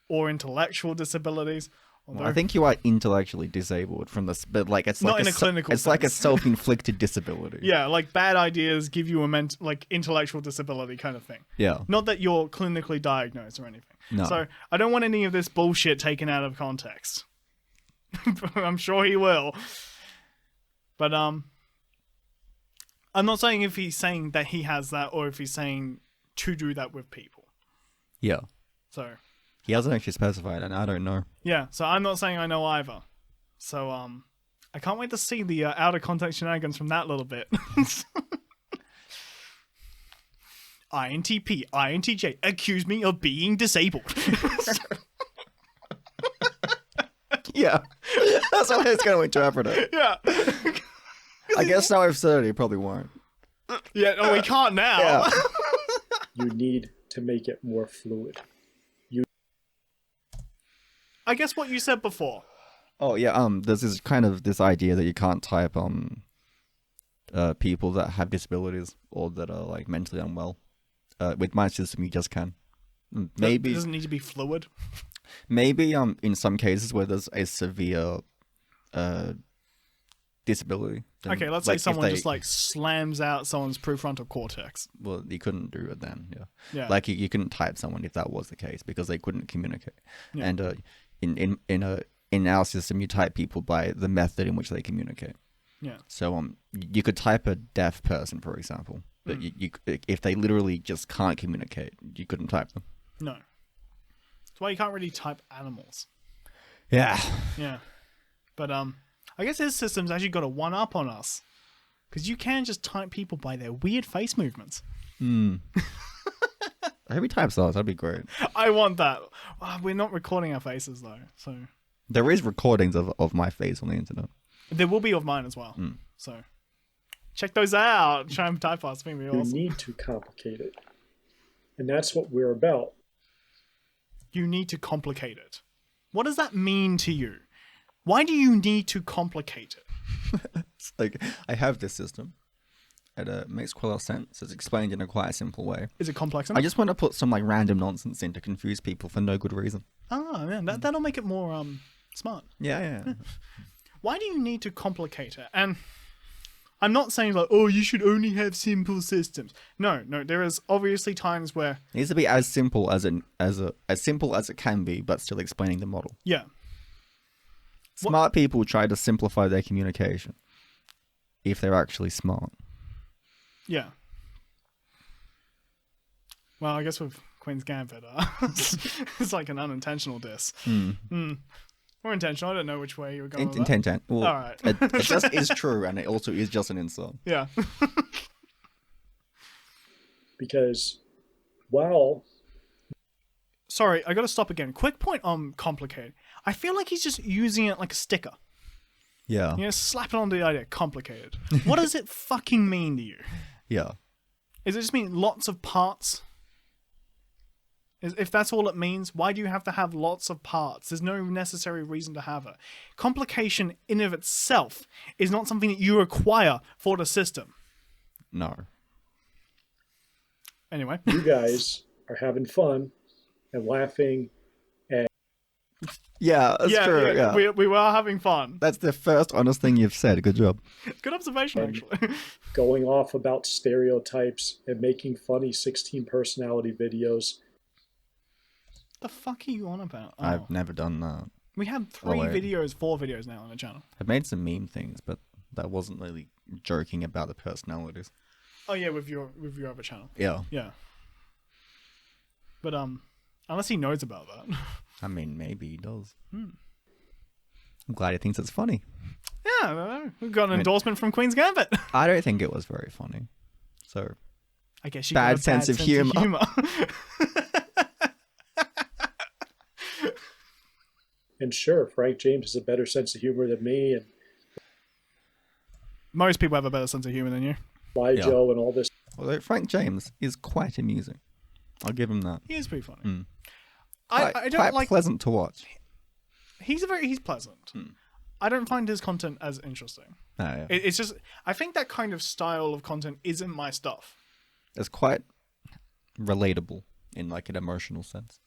or intellectual disabilities. Well, I think you are intellectually disabled from this, but it's not like in a clinical it's sense. like a self-inflicted disability. Yeah, like bad ideas give you a intellectual disability kind of thing. Yeah. Not that you're clinically diagnosed or anything. No. So I don't want any of this bullshit taken out of context. I'm sure he will. But I'm not saying if he's saying that he has that or if he's saying to do that with people. Yeah. So he hasn't actually specified, and I don't know. Yeah, so I'm not saying I know either. So I can't wait to see the out of context shenanigans from that little bit. INTP, INTJ, accuse me of being disabled. Yeah, that's how it's going to interpret it. Yeah. I guess now I've said it, he probably won't. Yeah, no, we can't now. Yeah. You need to make it more fluid. I guess what you said before. Oh yeah, there's this idea that you can't type people that have disabilities or that are like mentally unwell. With my system, you just can. Maybe it doesn't need to be fluid. Maybe in some cases where there's a severe disability. Okay, let's say someone just slams out someone's prefrontal cortex. Well, you couldn't do it then. Yeah. Yeah. Like you couldn't type someone if that was the case because they couldn't communicate. Yeah. And in our system, you type people by the method in which they communicate. Yeah. So you could type a deaf person, for example, but you if they literally just can't communicate, you couldn't type them. No. That's why you can't really type animals. Yeah. Yeah. But I guess his system's actually got a one-up on us. Because you can just type people by their weird face movements. I hope he types those. That'd be great. I want that. We're not recording our faces, though. So there is recordings of my face on the internet. There will be of mine as well. So check those out. Try and type us. It's going to be awesome. You need to complicate it. And that's what we're about. You need to complicate it. What does that mean to you? Why do you need to complicate it? It's like, I have this system. It makes quite a lot of sense. It's explained in a quite simple way. Is it complex enough? I just want to put some random nonsense in to confuse people for no good reason. Ah, man, that'll make it more smart. Yeah. Why do you need to complicate it? And I'm not saying like, oh, you should only have simple systems. No, there is obviously times where it needs to be as simple as simple as it can be, but still explaining the model. Yeah. Smart people try to simplify their communication if they're actually smart. Yeah. Well, I guess with Queen's Gambit, it's like an unintentional diss. Or intentional. I don't know which way you were going with that. Intention. Well, all right. it just is true, and it also is just an insult. Yeah. Because, while... Sorry, I gotta stop again. Quick point on complicated. I feel like he's just using it like a sticker. Yeah. You know, slap it on the idea, complicated. What does it fucking mean to you? Yeah. Does it just mean lots of parts? If that's all it means, why do you have to have lots of parts? There's no necessary reason to have it. Complication in of itself is not something that you require for the system. No. Anyway. You guys are having fun and laughing at... Yeah, that's true. Yeah. We were having fun. That's the first honest thing you've said. Good job. Good observation, actually. Going off about stereotypes and making funny 16 personality videos. The fuck are you on about? Oh. I've never done that. We had 4 videos now on the channel. I've made some meme things, but that wasn't really joking about the personalities. Oh yeah, with your other channel. Yeah. Yeah. But unless he knows about that. I mean, maybe he does. I'm glad he thinks it's funny. Yeah, we've got an endorsement from Queen's Gambit. I don't think it was very funny. So, I guess you bad got a sense of humor. And sure, Frank James has a better sense of humor than me, and Most people have a better sense of humor than you. Joe and all this. Although Frank James is quite amusing. I'll give him that. He is pretty funny. Quite, I don't quite like. pleasant to watch. He's pleasant. I don't find his content as interesting. Oh, yeah. It's just I think that kind of style of content isn't my stuff. It's quite relatable in like an emotional sense.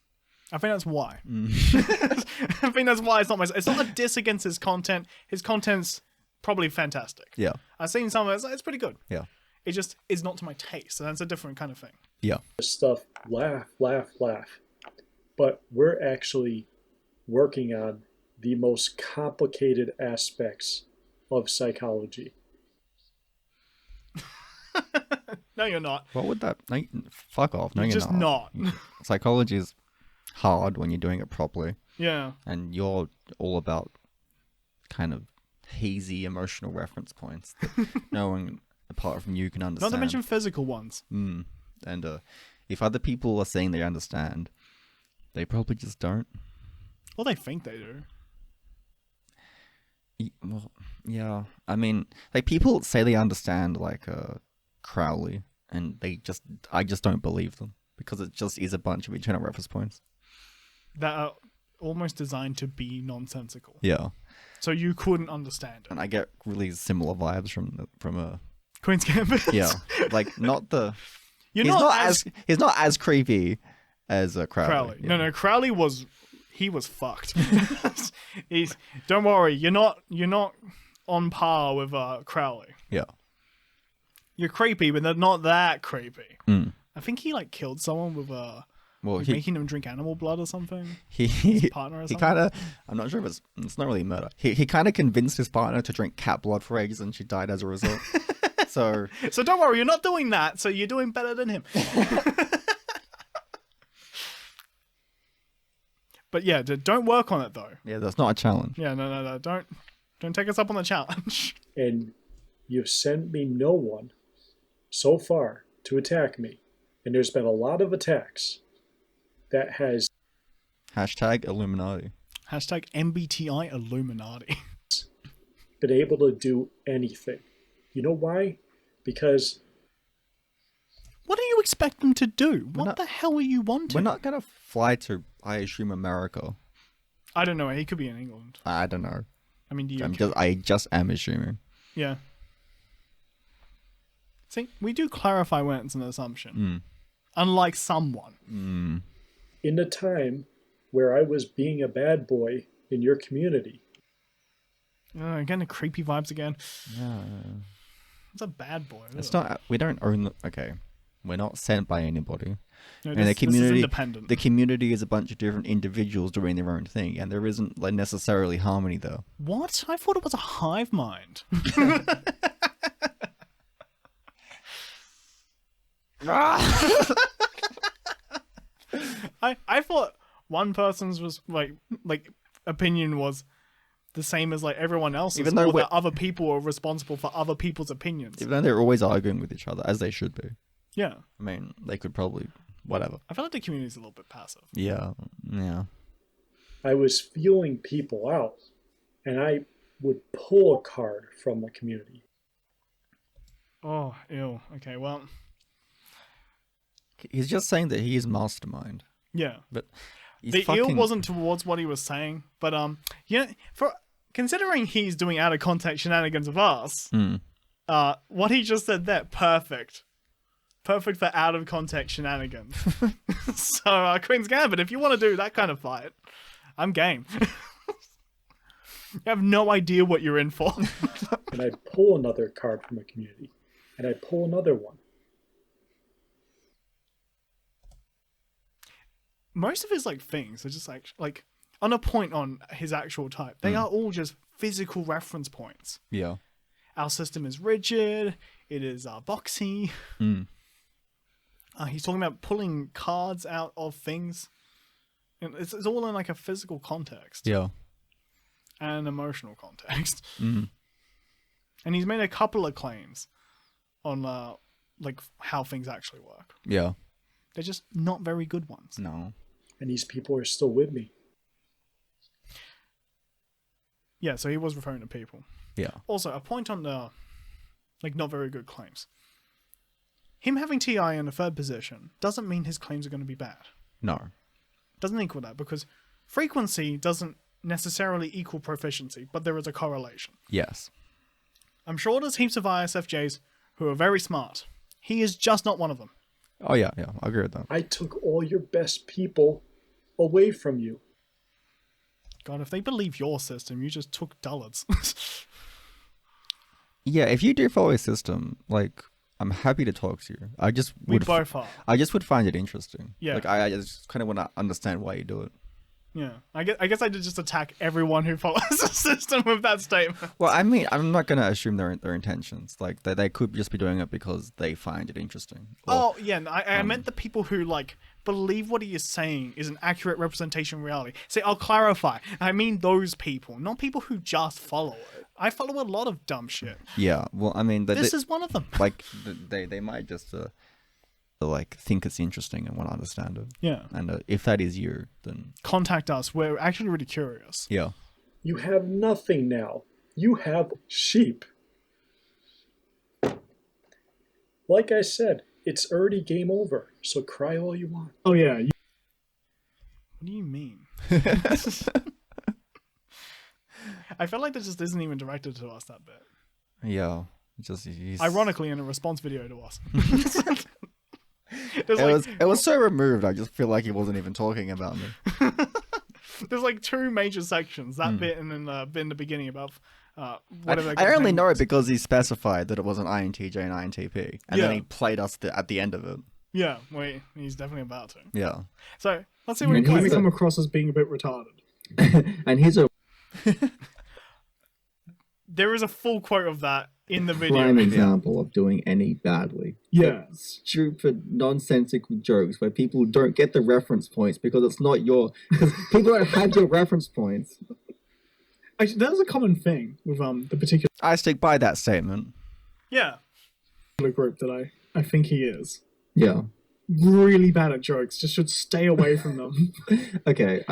I think that's why. I think that's why it's not my. It's not a diss against his content. His content's probably fantastic. Yeah. I've seen some of it. It's pretty good. Yeah. It just is not to my taste, and that's a different kind of thing. Yeah. Stuff, laugh. But we're actually working on the most complicated aspects of psychology. No, you're not. What would that? No, fuck off. No, You're you're just not. not. Psychology is hard when you're doing it properly. Yeah. And you're all about kind of hazy emotional reference points that no one apart from you can understand. Not to mention physical ones. And if other people are saying they understand, they probably just don't. Well, they think they do. Well, yeah. I mean, like people say they understand like Crowley, and I just don't believe them because it just is a bunch of internal reference points That are almost designed to be nonsensical. Yeah. So you couldn't understand it. And I get really similar vibes from a Queen's Gambit. yeah, like not the. He's not as creepy as Crowley. Yeah. No, Crowley was fucked. Don't worry, you're not on par with Crowley. Yeah. You're creepy, but they're not that creepy. Mm. I think he like killed someone with Well, making them drink animal blood or something. His partner or he something. kind of, I'm not sure if it's not really murder. He kind of convinced his partner to drink cat blood for eggs, and she died as a result. So don't worry, you're not doing that. So you're doing better than him. But yeah, don't work on it though. yeah, that's not a challenge. Yeah, no. Don't take us up on the challenge. And you've sent me no one so far to attack me. And there's been a lot of attacks that has Hashtag Illuminati. Hashtag MBTI Illuminati. been able to do anything. You know why? Because What do you expect them to do? What the hell are you wanting? We're not gonna fly to, I assume, America. I don't know. He could be in England. I don't know. I mean, do you? I just am assuming. Yeah. See, we do clarify when it's an assumption. Unlike someone. in the time where I was being a bad boy in your community. Again, the creepy vibes again. Yeah. It's a bad boy. It's not. We don't own. Okay, we're not sent by anybody. No, And the this is community, independent. the community is a bunch of different individuals doing their own thing, and there isn't like necessarily harmony there. What? I thought it was a hive mind. I thought one person's was like opinion was the same as like everyone else's, Even though that other people are responsible for other people's opinions. Even though they're always arguing with each other, as they should be. Yeah. I mean, they could probably whatever. I feel like the community's a little bit passive. Yeah. I was feeling people out, and I would pull a card from the community. Oh, ew. Okay, well. He's just saying that he is mastermind. Yeah. But the ill wasn't towards what he was saying, but for considering he's doing out of context shenanigans of us, what he just said there, perfect for out of context shenanigans. So Queen's Gambit, if you want to do that kind of fight, I'm game. You have no idea what you're in for. And I pull another card from a community, and I pull another one. Most of his things are just like on a point on his actual type. They are all just physical reference points. Yeah. Our system is rigid. It is boxy. He's talking about pulling cards out of things. And it's all in a physical context. Yeah. And an emotional context. And he's made a couple of claims on how things actually work. Yeah. They're just not very good ones. No. And these people are still with me. Yeah, so he was referring to people. Yeah. Also, a point on the not very good claims. Him having TI in the third position doesn't mean his claims are going to be bad. No. Doesn't equal that, because frequency doesn't necessarily equal proficiency, but there is a correlation. Yes. I'm sure there's heaps of ISFJs who are very smart. He is just not one of them. Oh yeah, I agree with that. I took all your best people away from you. God, if they believe your system, you just took dullards. Yeah, if you do follow a system, I'm happy to talk to you. I just would both are. I just would find it interesting. Yeah. I just kind of want to understand why you do it. Yeah, I guess I did just attack everyone who follows the system with that statement. Well, I mean, I'm not going to assume their intentions. They could just be doing it because they find it interesting. Or, I meant the people who believe what he is saying is an accurate representation of reality. See, I'll clarify. I mean those people, not people who just follow it. I follow a lot of dumb shit. Yeah, well, I mean, this is one of them. They might just think it's interesting and want to understand it. Yeah. And if that is you, then contact us. We're actually really curious. Yeah. You have nothing now. You have sheep. Like I said, it's already game over, so cry all you want. Oh yeah. What do you mean? I feel like that just isn't even directed to us that bit. Yeah. Ironically, in a response video to us. It was so removed. I just feel like he wasn't even talking about me. There's two major sections. That bit and then the bit in the beginning about whatever. I only know it because he specified that it was an INTJ and INTP, and then he played us at the end of it. Yeah, wait, he's definitely about to. Yeah. So let's see what he might come across as being a bit retarded. And here's a there is a full quote of that in the video. Prime example of doing any badly. Yeah. Stupid, nonsensical jokes where people don't get the reference points because it's not your... people don't have your reference points. Actually, that was a common thing with the particular... I stick by that statement. Yeah. The group that I think he is. Yeah. Really bad at jokes. Just should stay away from them. Okay.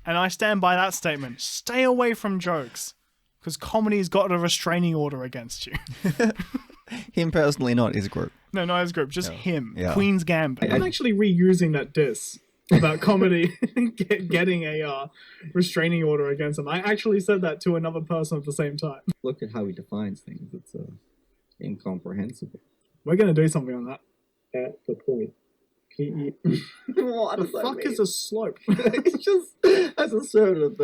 And I stand by that statement. Stay away from jokes. Because comedy's got a restraining order against you. Him personally, not his group. No, not his group, just him. Yeah. Queen's Gambit. I'm actually reusing that diss about comedy getting a restraining order against him. I actually said that to another person at the same time. Look at how he defines things. It's incomprehensible. We're going to do something on that. At the point. PE. What the fuck is a slope? It's just as a sort of...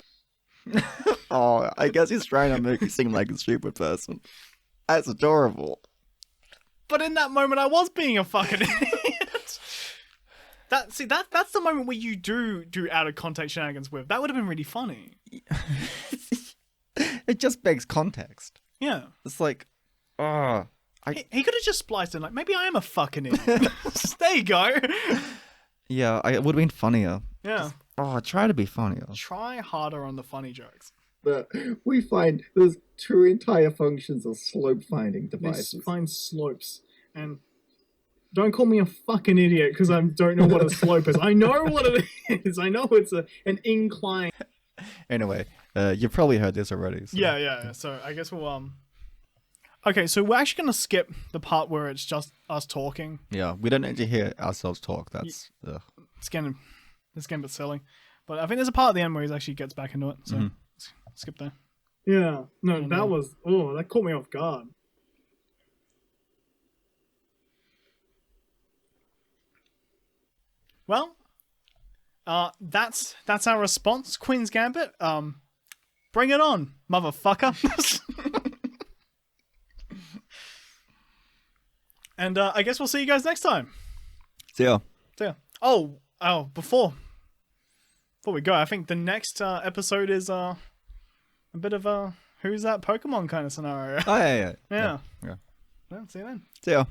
Oh, I guess he's trying to make you seem like a stupid person. That's adorable. But in that moment, I was being a fucking idiot. That's the moment where you do out of context shenanigans with. That would have been really funny. It just begs context. Yeah. It's like, he could have just spliced in like, maybe I am a fucking idiot. There you go. Yeah, it would have been funnier. Yeah. Try to be funnier. Try harder on the funny jokes. But we find there's 2 entire functions of slope finding devices. Find slopes. And don't call me a fucking idiot because I don't know what a slope is. I know what it is. I know it's an incline. Anyway, you've probably heard this already. So. Yeah. So I guess we'll Okay, so we're actually gonna skip the part where it's just us talking. Yeah, we don't actually hear ourselves talk. That's it's getting a bit silly. But I think there's a part at the end where he actually gets back into it. So skip there. Yeah. No, that caught me off guard. Well, that's our response, Queen's Gambit. Bring it on, motherfucker. And I guess we'll see you guys next time. See ya. Oh, before we go, I think the next episode is a bit of a who's that Pokemon kind of scenario. Oh, yeah. Yeah. Well, Well, see you then. See ya.